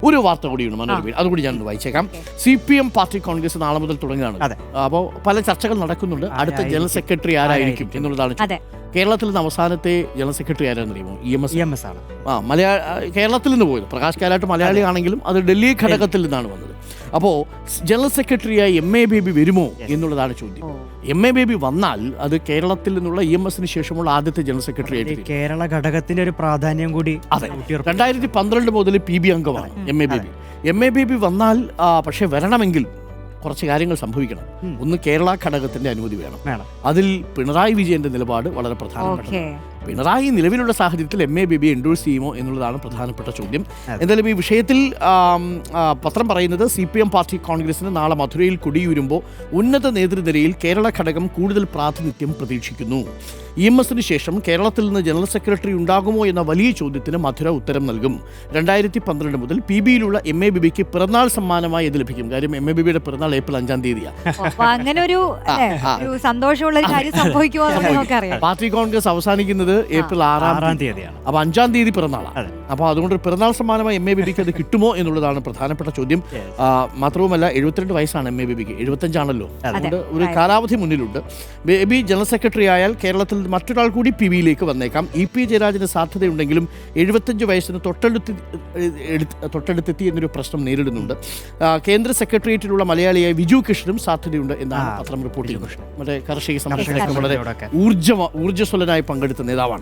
ഒരു വാർത്ത കൂടിയുണ്ട് മനോരമയിൽ, അതുകൂടി ഞാൻ വായിച്ചേക്കാം. CPM പാർട്ടി കോൺഗ്രസ് നാളെ മുതൽ തുടങ്ങുകയാണ്. അപ്പോൾ പല ചർച്ചകൾ നടക്കുന്നുണ്ട്. അടുത്ത ജനറൽ സെക്രട്ടറി ആരായിരിക്കും എന്നുള്ളതാണ്. കേരളത്തിൽ നിന്ന് അവസാനത്തെ ജനറൽ സെക്രട്ടറി ആരാണെന്ന് അറിയുമോ? EMS ആണ്. കേരളത്തിൽ നിന്ന് പോയത്. പ്രകാശ് കാരാട്ട് മലയാളിയാണെങ്കിലും അത് ഡൽഹി ഘടകത്തിൽ നിന്നാണ് വന്നത്. അപ്പോൾ ജനറൽ സെക്രട്ടറിയായി MA ബേബി വരുമോ എന്നുള്ളതാണ് ചോദ്യം. MA ബേബി വന്നാൽ അത് കേരളത്തിൽ നിന്നുള്ള EMSന് ശേഷമുള്ള ആദ്യത്തെ ജനറൽ സെക്രട്ടറി ആയിട്ട് കേരള ഘടകത്തിന്റെ ഒരു പ്രാധാന്യം കൂടി. അതെ, 2012 മുതൽ PB അംഗമാണ് MA ബേബി. MA ബേബി വന്നാൽ പക്ഷെ വരണമെങ്കിൽ കുറച്ച് കാര്യങ്ങൾ സംഭവിക്കണം. ഒന്ന്, കേരള ഘടകത്തിന്റെ അനുമതി വേണം. അതിൽ പിണറായി വിജയന്റെ നിലപാട് വളരെ പ്രധാനപ്പെട്ടതാണ്. പിണറായി നിലവിലുള്ള സാഹചര്യത്തിൽ MA ബേബി എൻഡോഴ്സ് ചെയ്യുമോ എന്നുള്ളതാണ് പ്രധാനപ്പെട്ട ചോദ്യം. എന്തായാലും ഈ വിഷയത്തിൽ പത്രം പറയുന്നത് CPM പാർട്ടി കോൺഗ്രസിന് നാളെ മധുരയിൽ കൊടിയുരുമ്പോൾ ഉന്നത നേതൃനിരയിൽ കേരള ഘടകം കൂടുതൽ പ്രാതിനിധ്യം പ്രതീക്ഷിക്കുന്നു. EMSന് ശേഷം കേരളത്തിൽ നിന്ന് ജനറൽ സെക്രട്ടറി ഉണ്ടാകുമോ എന്ന വലിയ ചോദ്യത്തിന് മധുര ഉത്തരം നൽകും. 2012 മുതൽ PBയിലുള്ള MA ബേബിക്ക് പിറന്നാൾ സമ്മാനമായി ഇത് ലഭിക്കും. കാര്യം MA ബേബിയുടെ പിറന്നാൾ ഏപ്രിൽ 5-ാം തീയതിയാണ്. അങ്ങനെ ഒരു സന്തോഷമുള്ള കാര്യം സംഭവിക്കുമോ? പാർട്ടി കോൺഗ്രസ് അവസാനിക്കുന്നത് ഏപ്രിൽ 6-ാം തീയതിയാണ്. അപ്പോൾ 5-ാം തീയതി പിറന്നാളാണ്. അപ്പോൾ അതുകൊണ്ട് പിറന്നാൾ സമ്മാനമായി MA ബേബിക്ക് അത് കിട്ടുമോ എന്നുള്ളതാണ് പ്രധാനപ്പെട്ട ചോദ്യം. മാത്രവുമല്ല 72 വയസ്സാണ് MA ബേബിക്ക്, 75 അതുകൊണ്ട് ഒരു കാലാവധി മുന്നിലുണ്ട്. ബേബി ജനറൽ സെക്രട്ടറി ആയാൽ കേരളത്തിൽ മറ്റൊരാൾ കൂടി PBയിലേക്ക് വന്നേക്കാം. EP ജയരാജന് സാധ്യതയുണ്ടെങ്കിലും 75 വയസ്സിന് തൊട്ടടുത്തെത്തി എന്നൊരു പ്രശ്നം നേരിടുന്നുണ്ട്. കേന്ദ്ര സെക്രട്ടേറിയറ്റിലുള്ള മലയാളിയായ വിജു കൃഷ്ണനും സാധ്യതയുണ്ട് എന്നാണ് പത്രം റിപ്പോർട്ട് ചെയ്യുന്നത്. മറ്റേ കാർഷിക സംരക്ഷണത്തിൽ വളരെ ഊർജ്ജസ്വലനായി പങ്കെടുത്ത നേതാവാണ്.